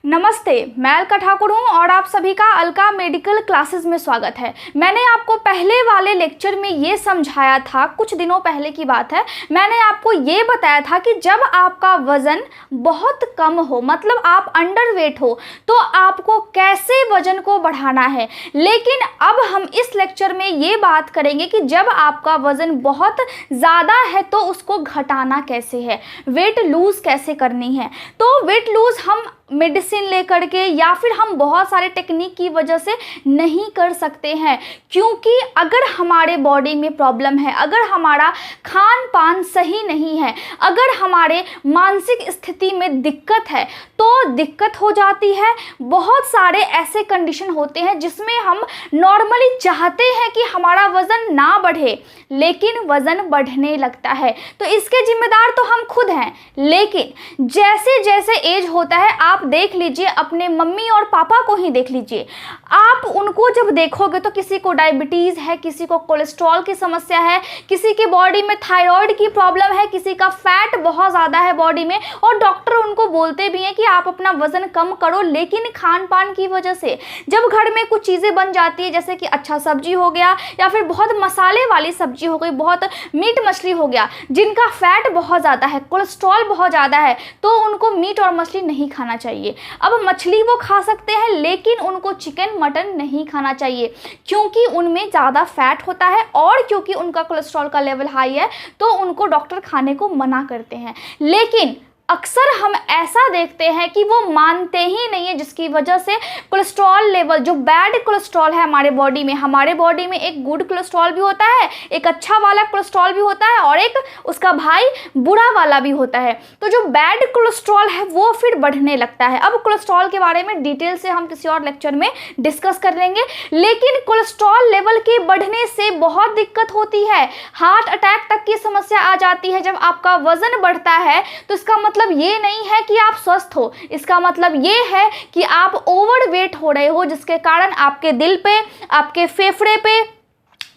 नमस्ते, मैं अलका ठाकुर हूँ और आप सभी का अलका मेडिकल क्लासेस में स्वागत है। मैंने आपको पहले वाले लेक्चर में ये समझाया था, कुछ दिनों पहले की बात है, मैंने आपको ये बताया था कि जब आपका वज़न बहुत कम हो, मतलब आप अंडरवेट हो, तो आपको कैसे वज़न को बढ़ाना है। लेकिन अब हम इस लेक्चर में ये बात करेंगे कि जब आपका वज़न बहुत ज़्यादा है तो उसको घटाना कैसे है, वेट लूज़ कैसे करनी है। तो वेट लूज़ हम मेडिसिन लेकर के या फिर हम बहुत सारे टेक्निक की वजह से नहीं कर सकते हैं, क्योंकि अगर हमारे बॉडी में प्रॉब्लम है, अगर हमारा खान पान सही नहीं है, अगर हमारे मानसिक स्थिति में दिक्कत है तो दिक्कत हो जाती है। बहुत सारे ऐसे कंडीशन होते हैं जिसमें हम नॉर्मली चाहते हैं कि हमारा वज़न ना बढ़े, लेकिन वज़न बढ़ने लगता है। तो इसके जिम्मेदार तो हम खुद हैं। लेकिन जैसे जैसे एज होता है, आप देख लीजिए, अपने मम्मी और पापा को ही देख लीजिए, आप उनको जब देखोगे तो किसी को डायबिटीज़ है, किसी को कोलेस्ट्रॉल की समस्या है, किसी की बॉडी में थायराइड की प्रॉब्लम है, किसी का फैट बहुत ज़्यादा है बॉडी में, और डॉक्टर उनको बोलते भी हैं कि आप अपना वज़न कम करो। लेकिन खान पान की वजह से जब घर में कुछ चीज़ें बन जाती है, जैसे कि अच्छा सब्जी हो गया या फिर बहुत मसाले वाली सब्जी हो गई, बहुत मीट मछली हो गया, जिनका फैट बहुत ज़्यादा है, कोलेस्ट्रॉल बहुत ज़्यादा है, तो उनको मीट और मछली नहीं खाना चाहिए। अब मछली वो खा सकते हैं, लेकिन उनको चिकन मटन नहीं खाना चाहिए, क्योंकि उनमें ज़्यादा फैट होता है और क्योंकि उनका कोलेस्ट्रॉल का लेवल हाई है, तो उनको डॉक्टर खाने को मना करते हैं। लेकिन अक्सर हम ऐसा देखते हैं कि वो मानते ही नहीं है, जिसकी वजह से कोलेस्ट्रॉल लेवल, जो बैड कोलेस्ट्रॉल है हमारे बॉडी में एक गुड कोलेस्ट्रॉल भी होता है, एक अच्छा वाला कोलेस्ट्रॉल भी होता है और एक उसका भाई बुरा वाला भी होता है। तो जो बैड कोलेस्ट्रॉल है वो फिर बढ़ने लगता है। अब कोलेस्ट्रॉल के बारे में डिटेल से हम किसी और लेक्चर में डिस्कस कर लेंगे। लेकिन कोलेस्ट्रॉल लेवल के बढ़ने से बहुत दिक्कत होती है, हार्ट अटैक तक की समस्या आ जाती है। जब आपका वजन बढ़ता है तो इसका मतलब ये नहीं है कि आप स्वस्थ हो, इसका मतलब ये है कि आप ओवरवेट हो रहे हो, जिसके कारण आपके दिल पे, आपके फेफड़े पे,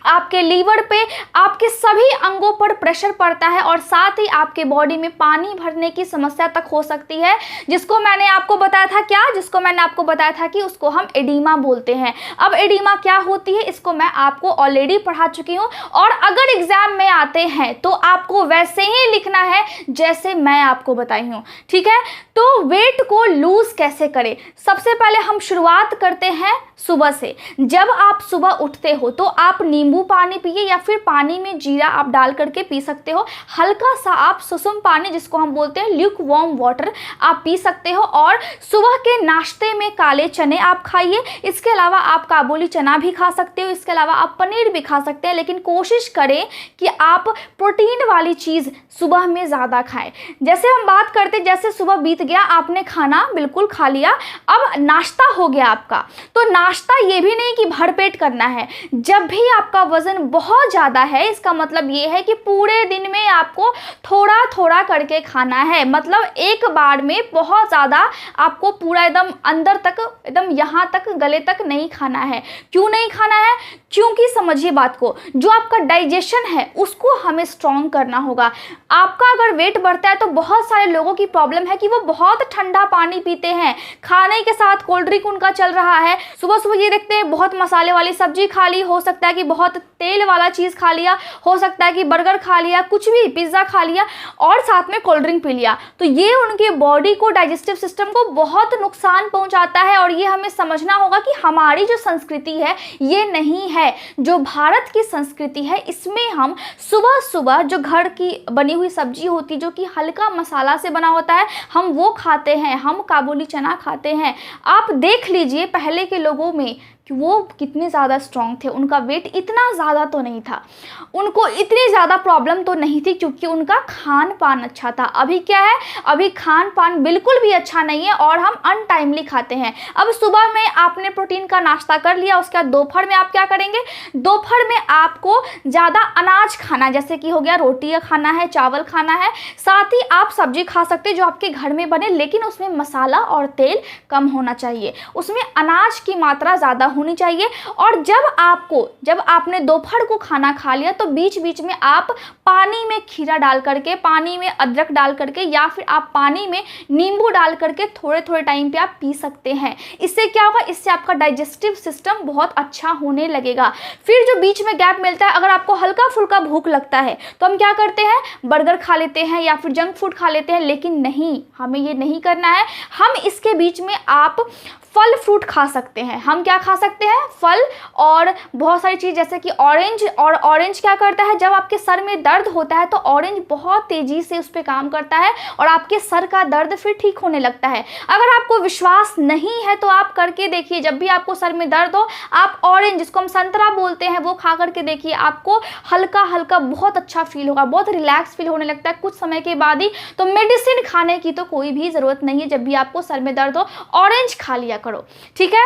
आपके लीवर पे, आपके सभी अंगों पर प्रेशर पड़ता है और साथ ही आपके बॉडी में पानी भरने की समस्या तक हो सकती है, जिसको मैंने आपको बताया था कि उसको हम एडीमा बोलते हैं। अब एडीमा क्या होती है, इसको मैं आपको ऑलरेडी पढ़ा चुकी हूँ, और अगर एग्जाम में आते हैं तो आपको वैसे ही लिखना है जैसे मैं आपको बताई हूँ, ठीक है। तो वेट को लूज कैसे करें, सबसे पहले हम शुरुआत करते हैं सुबह से। जब आप सुबह उठते हो तो आप नींबू पानी पिए या फिर पानी में जीरा आप डाल करके पी सकते हो। हल्का सा आप सुसुम पानी, जिसको हम बोलते हैं ल्यूक वार्म वाटर, आप पी सकते हो। और सुबह के नाश्ते में काले चने आप खाइए। इसके अलावा आप काबुली चना भी खा सकते हो, इसके अलावा आप पनीर भी खा सकते हैं। लेकिन कोशिश करें कि आप प्रोटीन वाली चीज़ सुबह में ज़्यादा खाएं। जैसे हम बात करते, जैसे सुबह बीत गया, आपने खाना बिल्कुल खा लिया, अब नाश्ता हो गया आपका। तो नाश्ता ये भी नहीं कि भरपेट करना है। जब भी आपका वजन बहुत ज़्यादा है, इसका मतलब ये है कि पूरे दिन में आपको थोड़ा थोड़ा करके खाना है। मतलब एक बार में बहुत ज़्यादा आपको पूरा एकदम अंदर तक, एकदम यहाँ तक, गले तक नहीं खाना है। क्यों नहीं खाना है? क्योंकि समझिए बात को, जो आपका डाइजेशन है उसको हमें स्ट्रॉन्ग करना होगा। आपका अगर वेट बढ़ता है तो बहुत सारे लोगों की प्रॉब्लम है कि वो बहुत ठंडा पानी पीते हैं, खाने के साथ कोल्ड ड्रिंक उनका चल रहा है। सुबह सुबह ये देखते हैं बहुत मसाले वाली सब्जी खा ली, हो सकता है कि बहुत तेल वाला चीज़ खा लिया, हो सकता है कि बर्गर खा लिया, कुछ भी, पिज़्ज़ा खा लिया और साथ में कोल्ड ड्रिंक पी लिया। तो ये उनके बॉडी को, डाइजेस्टिव सिस्टम को बहुत नुकसान पहुंचाता है। और ये हमें समझना होगा कि हमारी जो संस्कृति है ये नहीं है। जो भारत की संस्कृति है, इसमें हम सुबह सुबह जो घर की बनी हुई सब्जी होती, जो कि हल्का मसाला से बना होता है, हम वो खाते हैं। हम काबुली चना खाते हैं। आप देख लीजिए पहले के लोगों में कि वो कितने ज़्यादा स्ट्रॉन्ग थे, उनका वेट इतना ज़्यादा तो नहीं था, उनको इतनी ज़्यादा प्रॉब्लम तो नहीं थी, क्योंकि उनका खान पान अच्छा था। अभी क्या है, अभी खान पान बिल्कुल भी अच्छा नहीं है और हम अनटाइमली खाते हैं। अब सुबह में आपने प्रोटीन का नाश्ता कर लिया, उसके बाद दोपहर में आप क्या करेंगे, दोपहर में आपको ज़्यादा अनाज खाना, जैसे कि हो गया रोटी खाना है, चावल खाना है, साथ ही आप सब्जी खा सकते हैं जो आपके घर में बने, लेकिन उसमें मसाला और तेल कम होना चाहिए, उसमें अनाज की मात्रा ज़्यादा होनी चाहिए। और जब आपने दोपहर को खाना खा लिया तो बीच बीच में आप पानी में खीरा डाल करके, पानी में अदरक डाल करके, या फिर आप पानी में नींबू डाल करके थोड़े थोड़े टाइम पे आप पी सकते हैं। इससे क्या होगा, इससे आपका डाइजेस्टिव सिस्टम बहुत अच्छा होने लगेगा। फिर जो बीच में गैप मिलता है, अगर आपको हल्का फुल्का भूख लगता है तो हम क्या करते हैं, बर्गर खा लेते हैं या फिर जंक फूड खा लेते हैं। लेकिन नहीं, हमें ये नहीं करना है। हम इसके बीच में आप फल फ्रूट खा सकते हैं। हम क्या खा सकते हैं, फल और बहुत सारी चीज़, जैसे कि ऑरेंज। और ऑरेंज क्या करता है, जब आपके सर में दर्द होता है तो ऑरेंज बहुत तेज़ी से उस पर काम करता है और आपके सर का दर्द फिर ठीक होने लगता है। अगर आपको विश्वास नहीं है तो आप करके देखिए। जब भी आपको सर में दर्द हो, आप ऑरेंज, जिसको हम संतरा बोलते हैं, वो खा करके देखिए। आपको हल्का हल्का बहुत अच्छा फील होगा, बहुत रिलैक्स फील होने लगता है कुछ समय के बाद ही। तो मेडिसिन खाने की तो कोई भी ज़रूरत नहीं है। जब भी आपको सर में दर्द हो, ऑरेंज खा लिया करो, ठीक है।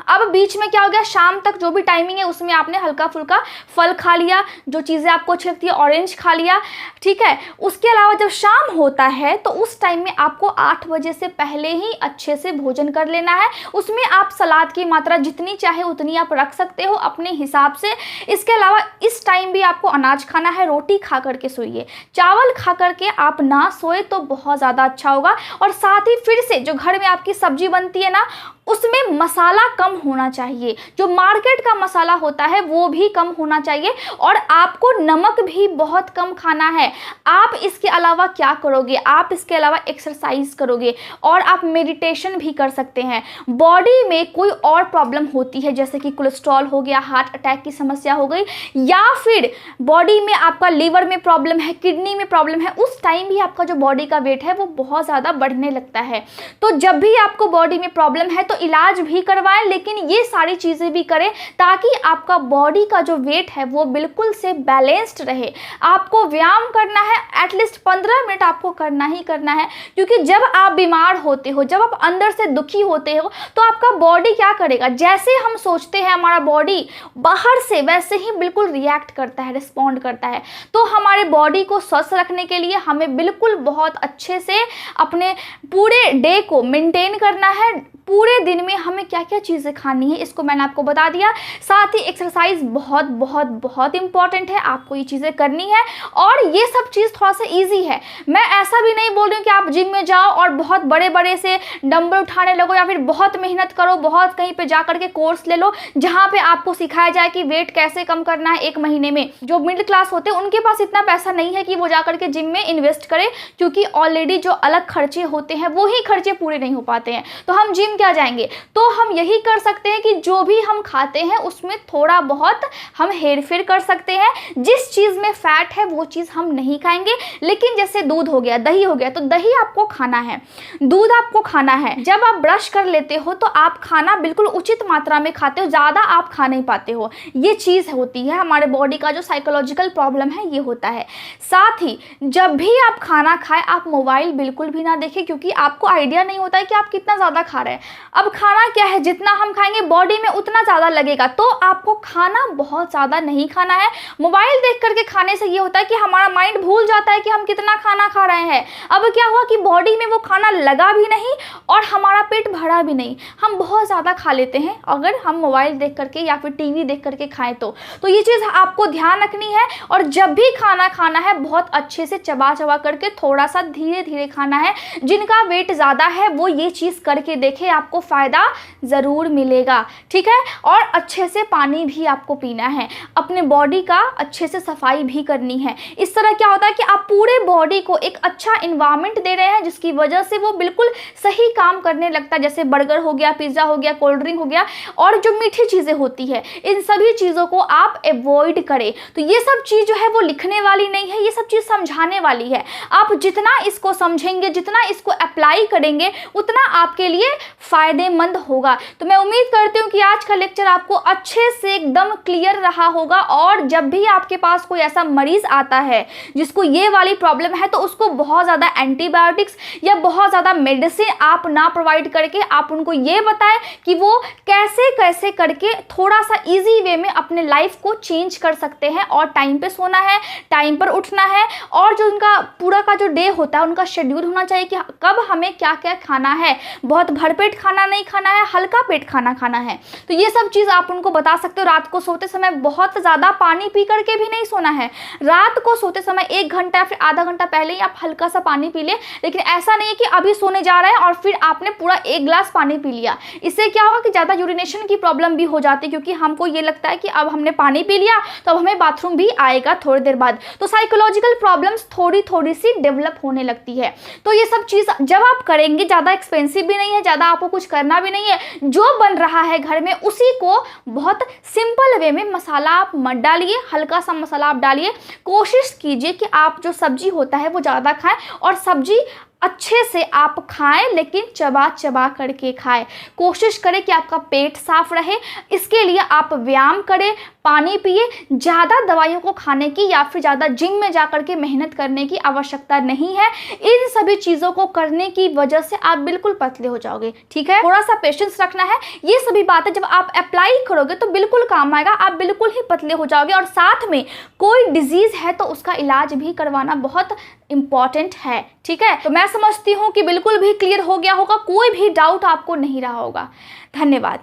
अब बीच में क्या हो गया, शाम तक जो भी टाइमिंग है उसमें आपने हल्का फुल्का फल खा लिया, जो चीज़ें आपको अच्छी लगती है, ऑरेंज खा लिया, ठीक है। उसके अलावा जब शाम होता है तो उस टाइम में आपको 8 बजे से पहले ही अच्छे से भोजन कर लेना है। उसमें आप सलाद की मात्रा जितनी चाहे उतनी आप रख सकते हो अपने हिसाब से। इसके अलावा इस टाइम भी आपको अनाज खाना है, रोटी खा करके सोइए। चावल खा करके आप ना सोए तो बहुत ज़्यादा अच्छा होगा। और साथ ही फिर से जो घर में आपकी सब्जी बनती है ना, उसमें मसाला कम होना चाहिए। जो मार्केट का मसाला होता है वो भी कम होना चाहिए। और आपको नमक भी बहुत कम खाना है। आप इसके अलावा क्या करोगे, आप इसके अलावा एक्सरसाइज करोगे और आप मेडिटेशन भी कर सकते हैं। बॉडी में कोई और प्रॉब्लम होती है, जैसे कि कोलेस्ट्रॉल हो गया, हार्ट अटैक की समस्या हो गई, या फिर बॉडी में आपका लीवर में प्रॉब्लम है, किडनी में प्रॉब्लम है, उस टाइम भी आपका जो बॉडी का वेट है वो बहुत ज़्यादा बढ़ने लगता है। तो जब भी आपको बॉडी में प्रॉब्लम है तो इलाज भी करवाएं, लेकिन ये सारी चीज़ें भी करें ताकि आपका बॉडी का जो वेट है वो बिल्कुल से बैलेंस्ड रहे। आपको व्यायाम करना है, एटलीस्ट 15 मिनट आपको करना ही करना है। क्योंकि जब आप बीमार होते हो, जब आप अंदर से दुखी होते हो, तो आपका बॉडी क्या करेगा, जैसे हम सोचते हैं हमारा बॉडी बाहर से वैसे ही बिल्कुल रिएक्ट करता है, रिस्पॉन्ड करता है। तो हमारे बॉडी को स्वस्थ रखने के लिए हमें बिल्कुल बहुत अच्छे से अपने पूरे डे को मेंटेन करना है। पूरे दिन में हमें क्या क्या चीज़ें खानी है इसको मैंने आपको बता दिया। साथ ही एक्सरसाइज बहुत बहुत बहुत इंपॉर्टेंट है, आपको ये चीज़ें करनी है। और ये सब चीज़ थोड़ा सा इजी है। मैं ऐसा भी नहीं बोल रही हूँ कि आप जिम में जाओ और बहुत बड़े बड़े से डंबल उठाने लगो या फिर बहुत मेहनत करो, बहुत कहीं पे जा करके कोर्स ले लो जहाँ पे आपको सिखाया जाए कि वेट कैसे कम करना है 1 महीने में। जो मिडिल क्लास होते हैं उनके पास इतना पैसा नहीं है कि वो जा करके जिम में इन्वेस्ट करें, क्योंकि ऑलरेडी जो अलग खर्चे होते हैं वो ही खर्चे पूरे नहीं हो पाते हैं। तो हम जिम क्या जाएंगे। तो हम यही कर सकते हैं कि जो भी हम खाते हैं उसमें थोड़ा बहुत हम हेर फेर कर सकते हैं। जिस चीज़ में फैट है वो चीज़ हम नहीं खाएंगे। लेकिन जैसे दूध हो गया, दही हो गया, तो दही आपको खाना है, दूध आपको खाना है। जब आप ब्रश कर लेते हो तो आप खाना बिल्कुल उचित मात्रा में खाते हो, ज़्यादा आप खा नहीं पाते हो। ये चीज़ होती है, हमारे बॉडी का जो साइकोलॉजिकल प्रॉब्लम है ये होता है। साथ ही जब भी आप खाना खाएं आप मोबाइल बिल्कुल भी ना देखें, क्योंकि आपको आइडिया नहीं होता है कि आप कितना ज़्यादा खा रहे हैं। अब खाना क्या है, जितना हम खाएंगे बॉडी में उतना ज़्यादा लगेगा। तो आपको खाना बहुत ज़्यादा नहीं खाना है। मोबाइल देख करके खाने से ये होता है कि हमारा माइंड भूल जाता है कि हम कितना खाना खा रहे हैं। अब क्या हुआ कि बॉडी में वो खाना लगा भी नहीं और हमारा पेट भरा भी नहीं। हम बहुत ज़्यादा खा लेते हैं अगर हम मोबाइल देख करके या फिर टीवी देख करके खाएं तो ये चीज़ आपको ध्यान रखनी है। और जब भी खाना खाना है बहुत अच्छे से चबा चबा करके थोड़ा सा धीरे धीरे खाना है। जिनका वेट ज़्यादा है वो ये चीज़ करके देखें, आपको फ़ायदा ज़रूर मिलेगा, ठीक है। और अच्छे से पानी भी आपको पीना है, अपने बॉडी का अच्छे से सफाई भी करनी है। इस तरह क्या होता है कि आप पूरे बॉडी को एक अच्छा इन्वायरमेंट दे रहे हैं जिसकी वजह से वो बिल्कुल सही काम करने लगता है। जैसे बर्गर हो गया, पिज़्ज़ा हो गया, कोल्ड ड्रिंक हो गया और जो मीठी चीज़ें होती है, इन सभी चीज़ों को आप अवॉइड करें। तो ये सब चीज़ जो है वो लिखने वाली नहीं है, ये सब चीज़ समझाने वाली है। आप जितना इसको समझेंगे, जितना इसको अप्लाई करेंगे, उतना आपके लिए फ़ायदेमंद होगा। तो मैं उम्मीद करती हूँ कि आज का लेक्चर आपको अच्छे से एकदम क्लियर रहा होगा। और जब भी आपके पास कोई ऐसा मरीज़ आता है जिसको ये वाली प्रॉब्लम है तो उसको बहुत ज़्यादा एंटीबायोटिक्स या बहुत ज़्यादा मेडिसिन आप ना प्रोवाइड करके आप उनको ये बताएं कि वो कैसे कैसे करके थोड़ा सा इजी वे में अपने लाइफ को चेंज कर सकते हैं। और टाइम पे सोना है, टाइम पर उठना है, और जो उनका पूरा का जो डे होता है उनका शेड्यूल होना चाहिए कि कब हमें क्या क्या खाना है। बहुत भरपेट पेट खाना नहीं खाना है, हल्का पेट खाना खाना है। तो ये सब चीज़ आप उनको बता सकते हो। रात को सोते समय बहुत ज़्यादा पानी पी करके भी नहीं सोना है। रात को सोते समय 1 घंटा फिर आधा घंटा पहले ही आप हल्का सा पानी पी लें, लेकिन ऐसा नहीं है कि अभी सोने जा रहे हैं और फिर आपने पूरा 1 गिलास पानी पी लिया। इससे क्या होगा कि ज़्यादा यूरिनेशन की प्रॉब्लम भी हो जाती है, क्योंकि हमको ये लगता है कि अब हमने पानी पी लिया तो अब हमें बाथरूम भी आएगा थोड़ी देर बाद। तो साइकोलॉजिकल प्रॉब्लम्स थोड़ी थोड़ी सी डेवलप होने लगती है। तो ये सब चीज़ जब आप करेंगे, ज़्यादा एक्सपेंसिव भी नहीं है, ज़्यादा आपको कुछ करना भी नहीं है, जो बन रहा है घर में उसी को बहुत सिंपल वे में, मसाला आप मत डालिए, हल्का सा मसाला आप डालिए। कोशिश कीजिए कि आप जो सब्जी होता है वो ज़्यादा खाएं और सब्जी अच्छे से आप खाएं, लेकिन चबा चबा करके खाएं। कोशिश करें कि आपका पेट साफ रहे। इसके लिए आप व्यायाम करें, पानी पिए। ज़्यादा दवाइयों को खाने की या फिर ज़्यादा जिम में जा कर के मेहनत करने की आवश्यकता नहीं है। इन सभी चीज़ों को करने की वजह से आप बिल्कुल पतले हो जाओगे। ठीक है, थोड़ा सा पेशेंस रखना है। ये सभी बातें जब आप अप्लाई करोगे तो बिल्कुल काम आएगा, आप बिल्कुल ही पतले हो जाओगे। और साथ में कोई डिजीज़ है तो उसका इलाज भी करवाना बहुत इम्पॉर्टेंट है। ठीक है, तो मैं समझती हूँ कि बिल्कुल भी क्लियर हो गया होगा, कोई भी डाउट आपको नहीं रहा होगा। धन्यवाद।